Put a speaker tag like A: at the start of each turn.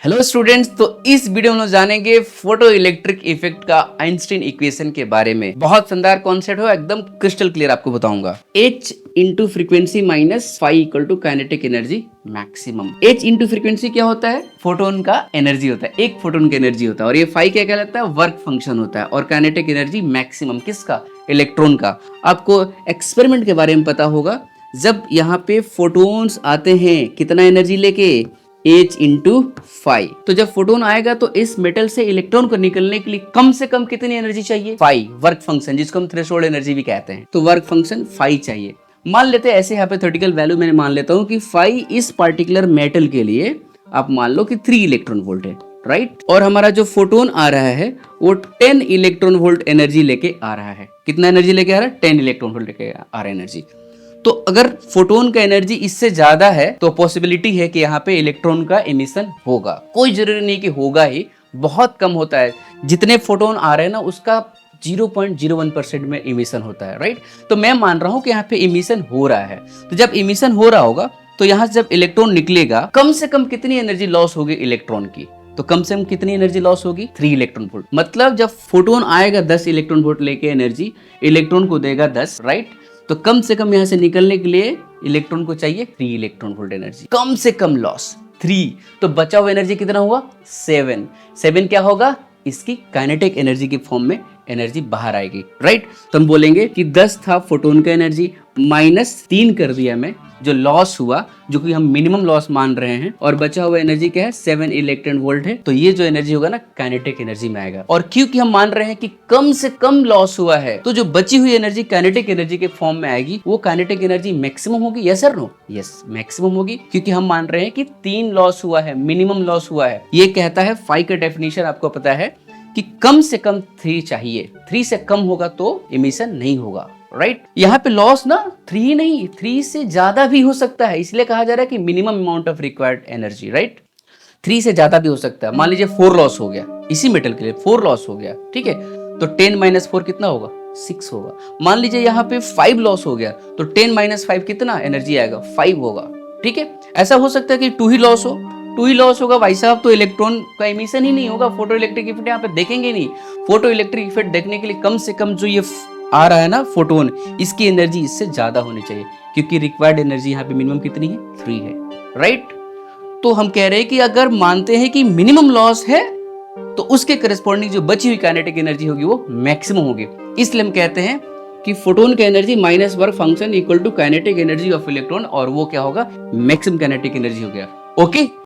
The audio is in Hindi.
A: हेलो स्टूडेंट्स, तो इस वीडियो में हम जानेंगे फोटो इलेक्ट्रिक इफेक्ट का आइंस्टीन इक्वेशन के बारे में। बहुत शानदार कॉन्सेप्ट है, एकदम क्रिस्टल क्लियर आपको बताऊंगा। H into frequency minus phi equal to kinetic energy maximum. H into frequency क्या होता है? फोटोन का एनर्जी होता है, एक फोटोन का एनर्जी होता है। और ये फाई क्या कहलाता है? वर्क फंक्शन होता है। और काइनेटिक एनर्जी मैक्सिमम किसका? इलेक्ट्रॉन का। आपको एक्सपेरिमेंट के बारे में पता होगा, जब यहाँ पे फोटोन्स आते हैं कितना एनर्जी लेके? H into phi. तो जब फोटोन आएगा तो इस मेटल से इलेक्ट्रॉन को निकलने के लिए कम से कम कितनी एनर्जी चाहिए? फाई, वर्क फंक्शन, जिसको हम थ्रेशोल्ड एनर्जी भी कहते हैं। तो वर्क फंक्शन फाई चाहिए। मान लेते हैं ऐसे हाइपोथेटिकल वैल्यू मैंने मान लेता हूं कि फाई इस पार्टिकुलर मेटल के लिए आप मान लो कि 3 इलेक्ट्रॉन वोल्ट है, राइट। और हमारा जो फोटोन आ रहा है वो 10 इलेक्ट्रॉन वोल्ट एनर्जी लेके आ रहा है। कितना एनर्जी लेके आ रहा है? 10 इलेक्ट्रॉन वोल्ट लेके आ रहा है एनर्जी। तो अगर फोटोन का एनर्जी इससे ज्यादा है तो पॉसिबिलिटी है कि यहाँ पे इलेक्ट्रॉन का एमिशन होगा। कोई जरूरी नहीं कि होगा ही, बहुत कम होता है। जितने फोटोन आ रहे हैं ना उसका 0.01% में इमिशन होता है, राइट। तो मैं मान रहा हूं कि यहाँ पे इमिशन हो रहा है। तो जब इमिशन हो रहा होगा तो यहाँ से जब इलेक्ट्रॉन निकलेगा कम से कम कितनी एनर्जी लॉस होगी इलेक्ट्रॉन की? तो कम से कम कितनी एनर्जी लॉस होगी? 3 इलेक्ट्रॉन वोल्ट। मतलब जब फोटोन आएगा 10 इलेक्ट्रॉन वोल्ट लेके एनर्जी, इलेक्ट्रॉन को देगा 10, राइट। तो कम से कम यहां से निकलने के लिए इलेक्ट्रॉन को चाहिए 3 इलेक्ट्रॉन वोल्ट एनर्जी। कम से कम लॉस 3। तो बचा हुआ एनर्जी कितना हुआ? 7 क्या होगा? इसकी काइनेटिक एनर्जी की फॉर्म में एनर्जी बाहर आएगी, राइट। तो हम बोलेंगे कि 10 था फोटोन का एनर्जी, -3 कर दिया मैं, जो लॉस हुआ, जो कि हम मिनिमम लॉस मान रहे हैं, और बचा हुआ एनर्जी क्या है? 7 इलेक्ट्रॉन वोल्ट है। तो ये जो एनर्जी होगा ना काइनेटिक एनर्जी में आएगा। और क्योंकि हम मान रहे हैं कि कम से कम लॉस हुआ है तो जो बची हुई एनर्जी काइनेटिक एनर्जी के फॉर्म में आएगी, वो काइनेटिक एनर्जी मैक्सिमम होगी। यस और नो? यस, मैक्सिमम होगी, क्योंकि हम मान रहे हैं कि 3 लॉस हुआ है, मिनिमम लॉस हुआ है। ये कहता है फाई का डेफिनेशन आपको पता है कि कम से कम 3 चाहिए। 3 से कम होगा तो इमिशन नहीं होगा, राइट। यहाँ पे लॉस ना 3 नहीं, 3 से ज्यादा भी हो सकता है, इसलिए कहा जा रहा है कि minimum amount of required energy, right. 3 से ज्यादा भी हो सकता है। मान लीजिए 4 लॉस हो गया, इसी मेटल के लिए 4 लॉस हो गया, ठीक है। तो 10 - 4 कितना होगा? 6 होगा। मान लीजिए यहाँ पे 5 लॉस हो गया तो 10 - 5 कितना एनर्जी आएगा? 5 होगा, ठीक है। ऐसा हो सकता है कि 2 ही लॉस हो, 2 ही लॉस होगा भाई साहब, तो इलेक्ट्रॉन का एमिशन ही नहीं होगा। फोटो इलेक्ट्रिक इफेक्ट यहाँ पे देखेंगे नहीं। फोटो इलेक्ट्रिक इफेक्ट देखने के लिए कम से कम जो ये आ रहा है ना फोटोन, इसकी एनर्जी इससे ज्यादा होनी चाहिए, क्योंकि रिक्वायर्ड एनर्जी यहाँ पे मिनिमम कितनी है? 3 है, राइट। तो हम कह रहे हैं कि अगर मानते हैं कि मिनिमम लॉस है तो उसके करस्पॉन्डिंग जो बची हुई काइनेटिक एनर्जी होगी वो मैक्सिमम होगी। इसलिए हम कहते हैं कि फोटोन का energy minus work function equal to kinetic energy of electron, और वो क्या होगा? मैक्सिमम काइनेटिक एनर्जी हो गया। ओके।